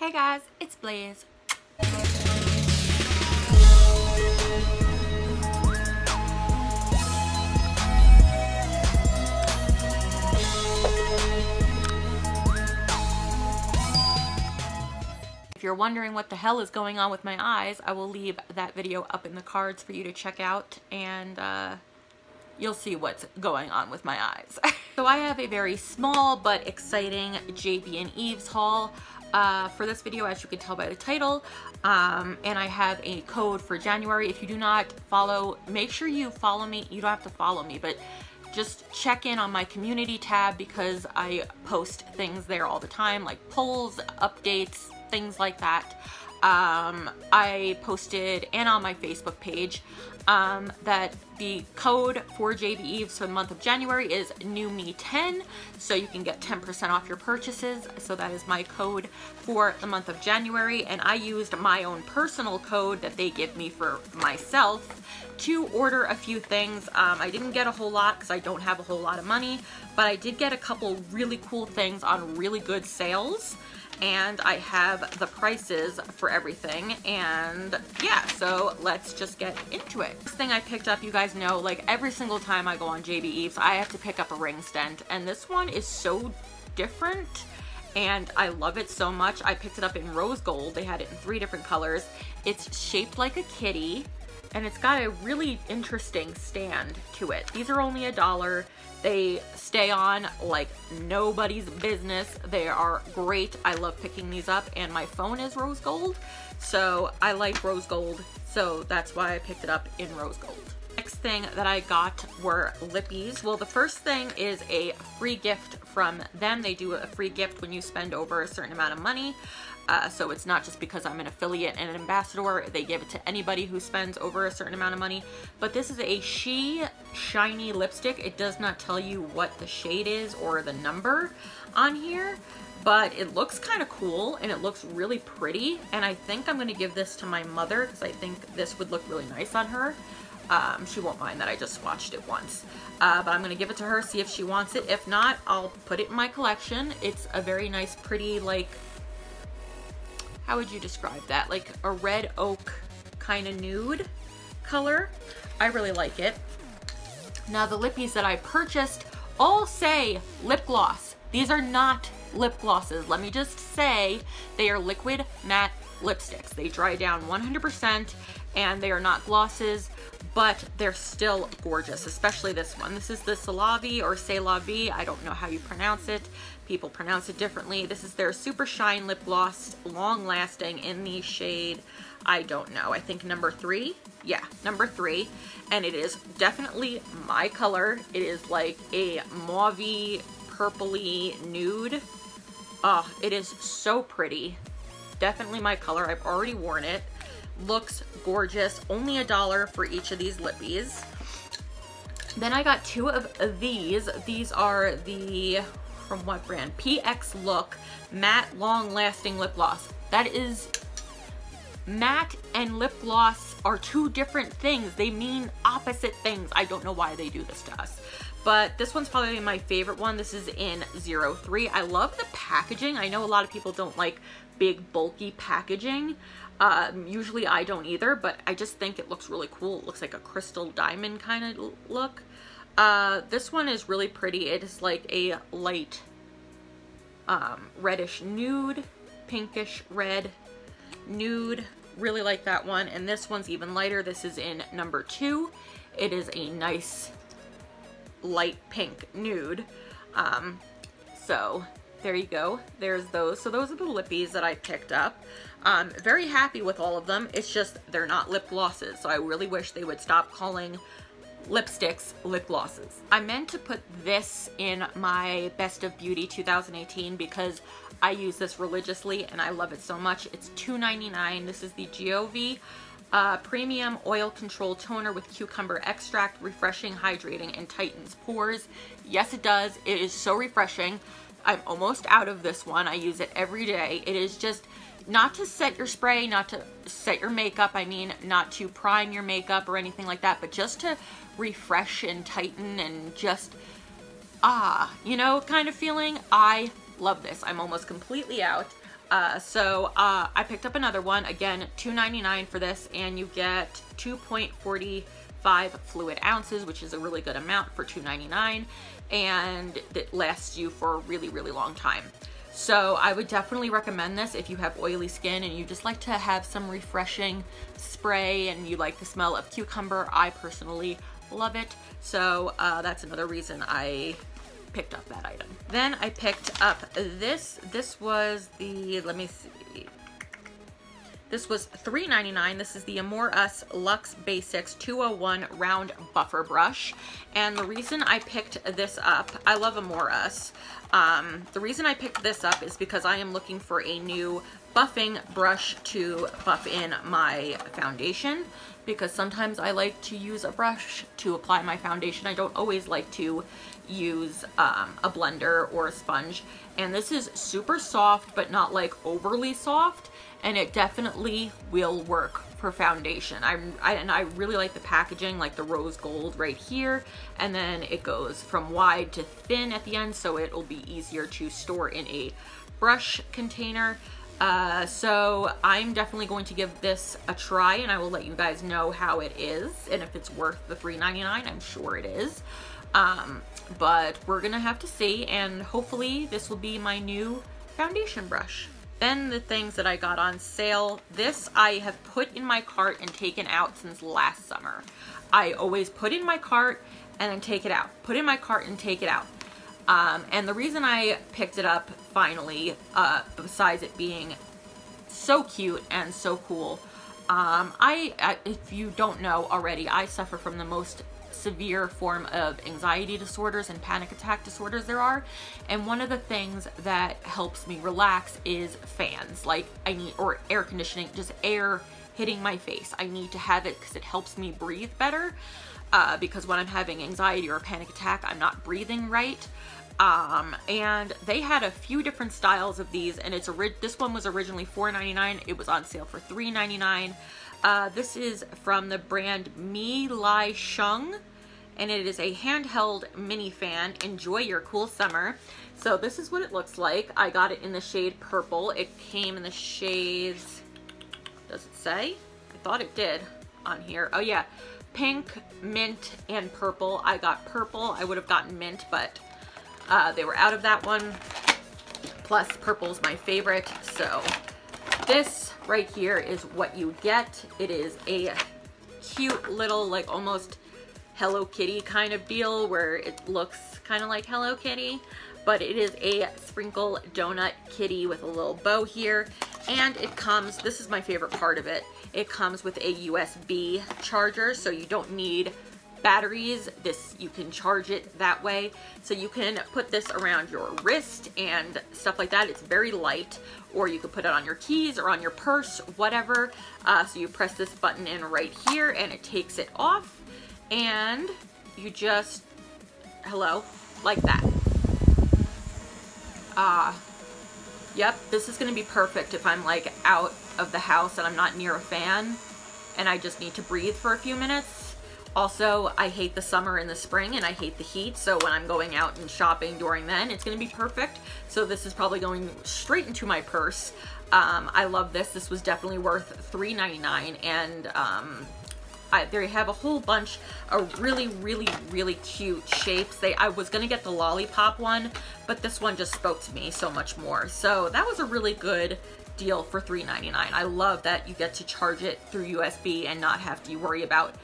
Hey guys, it's Blaize. If you're wondering what the hell is going on with my eyes, I will leave that video up in the cards for you to check out, and you'll see what's going on with my eyes. So I have a very small but exciting JB and Eve's haul for this video, as you can tell by the title, and I have a code for January. If you do not follow, make sure you follow me. You don't have to follow me, but just check in on my community tab because I post things there all the time, like polls, updates, things like that. I posted, and on my Facebook page, that the code for JB Eves for the month of January is NewMe10, so you can get 10% off your purchases. So that is my code for the month of January, and I used my own personal code that they give me for myself to order a few things. I didn't get a whole lot because I don't have a whole lot of money, but I did get a couple really cool things on really good sales. And I have the prices for everything, and yeah, so let's just get into it. First thing I picked up, you guys know, like every single time I go on JB Eves, I have to pick up a ring stent, and this one is so different, and I love it so much. I picked it up in rose gold. They had it in 3 different colors. It's shaped like a kitty, and it's got a really interesting stand to it. These are only $1. They stay on like nobody's business. They are great. I love picking these up, and my phone is rose gold, so I like rose gold, so that's why I picked it up in rose gold. Next thing that I got were lippies. Well, the first thing is a free gift from them. They do a free gift when you spend over a certain amount of money. So it's not just because I'm an affiliate and an ambassador. They give it to anybody who spends over a certain amount of money. But this is a She Shiny lipstick. It does not tell you what the shade is or the number on here, but it looks kind of cool and it looks really pretty. And I think I'm going to give this to my mother because I think this would look really nice on her. She won't mind that I just swatched it once. But I'm going to give it to her, see if she wants it. If not, I'll put it in my collection. It's a very nice, pretty, like, how would you describe that? Like a red oak kind of nude color. I really like it. Now the lippies that I purchased all say lip gloss. These are not lip glosses. Let me just say they are liquid matte lipsticks. They dry down 100% and they are not glosses, but they're still gorgeous, especially this one. This is the C'est La Vie or C'est La Vie. I don't know how you pronounce it. People pronounce it differently. This is their Super Shine Lip Gloss, long lasting, in the shade, I don't know, I think number 3. Yeah, number 3. And it is definitely my color. It is like a mauvey, purpley nude. Oh, it is so pretty. Definitely my color. I've already worn it. Looks gorgeous. Only $1 for each of these lippies. Then I got 2 of these. These are the, from what brand? PX Look Matte Long Lasting Lip Gloss. That is, matte and lip gloss are 2 different things. They mean opposite things. I don't know why they do this to us. But this one's probably my favorite one. This is in 03. I love the packaging. I know a lot of people don't like big bulky packaging. Usually I don't either, but I just think it looks really cool. It looks like a crystal diamond kind of look. This one is really pretty. It is like a light reddish nude, pinkish red nude. Really like that one. And this one's even lighter. This is in number 2. It is a nice light pink nude. So there you go. There's those. So those are the lippies that I picked up. Very happy with all of them. It's just they're not lip glosses. So I really wish they would stop calling lipsticks lip glosses. I meant to put this in my Best of Beauty 2018 because I use this religiously and I love it so much. It's $2.99. This is the Giove Premium Oil Control Toner with Cucumber Extract. Refreshing, hydrating, and tightens pores. Yes, it does. It is so refreshing. I'm almost out of this one. I use it every day. It is just not to set your spray, not to set your makeup, I mean, not to prime your makeup or anything like that, but just to refresh and tighten and just, you know, kind of feeling. I love this. I'm almost completely out. I picked up another one, again, $2.99 for this, and you get 2.45 fluid ounces, which is a really good amount for $2.99, and it lasts you for a really, really long time. So I would definitely recommend this if you have oily skin and you just like to have some refreshing spray and you like the smell of cucumber. I personally love it. So that's another reason I picked up that item. Then I picked up this. This was the, let me see. This was $3.99. This is the Amore Us Luxe Basics 201 Round Buffer Brush. And the reason I picked this up, I love Amore Us. The reason I picked this up is because I am looking for a new buffing brush to buff in my foundation, because sometimes I like to use a brush to apply my foundation. I don't always like to use a blender or a sponge. And this is super soft, but not like overly soft, and it definitely will work for foundation. And I really like the packaging, like the rose gold right here, and then it goes from wide to thin at the end, so it'll be easier to store in a brush container. So I'm definitely going to give this a try, and I will let you guys know how it is and if it's worth the $3.99. I'm sure it is. But we're gonna have to see, and hopefully this will be my new foundation brush. Then the things that I got on sale, this I have put in my cart and taken out since last summer. I always put in my cart and then take it out, put in my cart and take it out. And the reason I picked it up finally, besides it being so cute and so cool, if you don't know already, I suffer from the most severe form of anxiety disorders and panic attack disorders there are, and one of the things that helps me relax is fans, like I need, or air conditioning, just air hitting my face. I need to have it because it helps me breathe better, because when I'm having anxiety or a panic attack, I'm not breathing right. And they had a few different styles of these, and this one was originally $4.99. It was on sale for $3.99. This is from the brand Mi Lai Sheng, and it is a handheld mini fan. Enjoy your cool summer. So this is what it looks like. I got it in the shade purple. It came in the shades, does it say? I thought it did on here. Oh yeah, pink, mint, and purple. I got purple. I would have gotten mint, but they were out of that one. Plus purple's my favorite. So this right here is what you get. It is a cute little, like almost Hello Kitty kind of deal, where it looks kind of like Hello Kitty, but it is a sprinkle donut kitty with a little bow here. And it comes, this is my favorite part of it, it comes with a USB charger, so you don't need batteries. This, you can charge it that way, so you can put this around your wrist and stuff like that. It's very light, or you could put it on your keys or on your purse, whatever. So you press this button in right here and it takes it off, and you just, hello, like that. Yep, this is gonna be perfect if I'm like out of the house and I'm not near a fan and I just need to breathe for a few minutes. Also, I hate the summer and the spring, and I hate the heat, so when I'm going out and shopping during then, it's going to be perfect. So this is probably going straight into my purse. I love this. This was definitely worth $3.99, and they have a whole bunch of really, really, really cute shapes. I was going to get the lollipop one, but this one just spoke to me so much more. So that was a really good deal for $3.99. I love that you get to charge it through USB and not have to worry about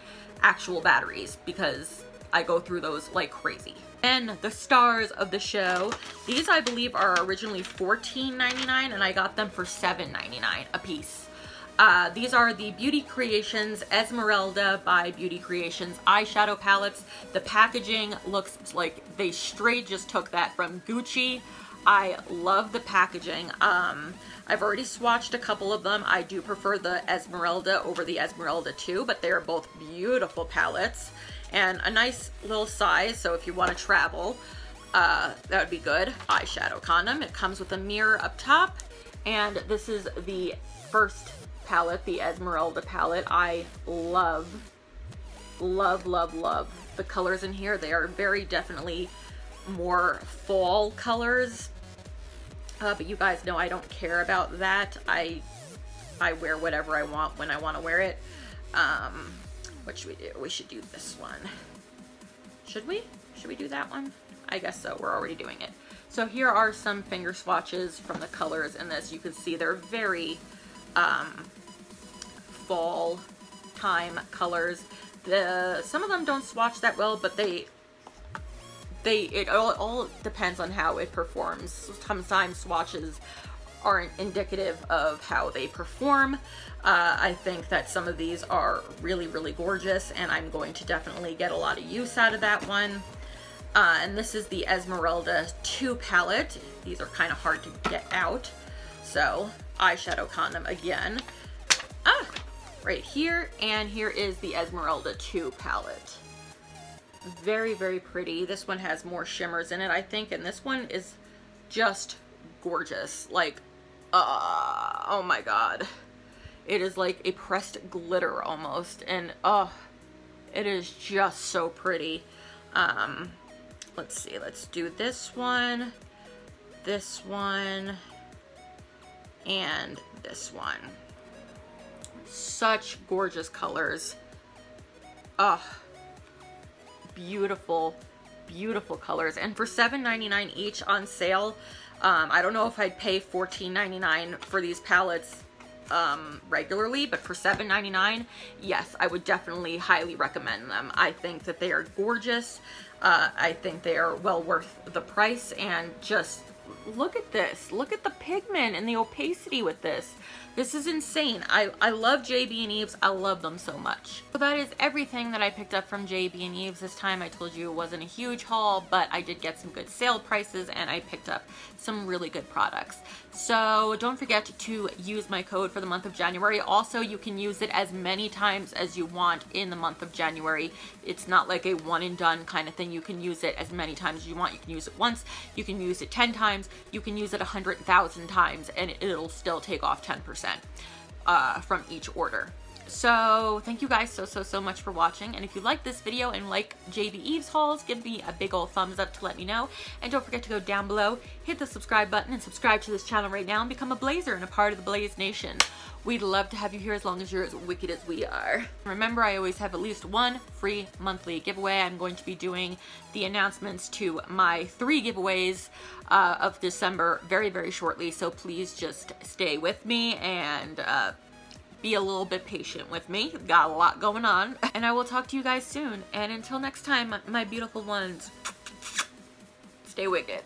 actual batteries, because I go through those like crazy. And the stars of the show, these I believe are originally $14.99, and I got them for $7.99 a piece. These are the Beauty Creations Esmeralda by Beauty Creations eyeshadow palettes. The packaging looks like they straight just took that from Gucci. I love the packaging. I've already swatched a couple of them. I do prefer the Esmeralda over the Esmeralda 2, but they are both beautiful palettes and a nice little size, so if you want to travel, that would be good. Eyeshadow condom. It comes with a mirror up top, and this is the first palette, the Esmeralda palette. I love, love, love, love the colors in here. They are very definitely more fall colors. But you guys know I don't care about that. I wear whatever I want when I want to wear it. What should we do? We should do this one. Should we? Should we do that one? I guess so. We're already doing it. So here are some finger swatches from the colors in this. You can see they're very fall time colors. Some of them don't swatch that well, but it all depends on how it performs. Sometimes swatches aren't indicative of how they perform. I think that some of these are really, really gorgeous, and I'm going to definitely get a lot of use out of that one. And this is the Esmeralda 2 palette. These are kind of hard to get out, so eyeshadow condom again. Right here, and here is the Esmeralda 2 palette. Very, very pretty. This one has more shimmers in it, I think, and this one is just gorgeous. Like, oh my god. It is like a pressed glitter almost, and it is just so pretty. Let's see, let's do this one, and this one. Such gorgeous colors. Beautiful, beautiful colors. And for $7.99 each on sale, I don't know if I'd pay $14.99 for these palettes regularly, but for $7.99, yes, I would definitely highly recommend them. I think that they are gorgeous. I think they are well worth the price, and just look at this. Look at the pigment and the opacity with this. This is insane. I love JB and Eve's. I love them so much. So that is everything that I picked up from JB and Eve's this time. I told you it wasn't a huge haul, but I did get some good sale prices, and I picked up some really good products. So don't forget to use my code for the month of January. Also, you can use it as many times as you want in the month of January. It's not like a one and done kind of thing. You can use it as many times as you want. You can use it once, you can use it 10 times, you can use it 100,000 times, and it'll still take off 10% from each order. So thank you guys so much for watching, and if you like this video and like JB Eve's hauls, give me a big old thumbs up to let me know, and don't forget to go down below, hit the subscribe button, and subscribe to this channel right now and become a Blaizer and a part of the Blaize Nation. We'd love to have you here as long as you're as wicked as we are. Remember, I always have at least one free monthly giveaway. I'm going to be doing the announcements to my 3 giveaways of December very shortly, so please just stay with me and be a little bit patient with me. Got a lot going on, and I will talk to you guys soon. And until next time, my beautiful ones, stay wicked.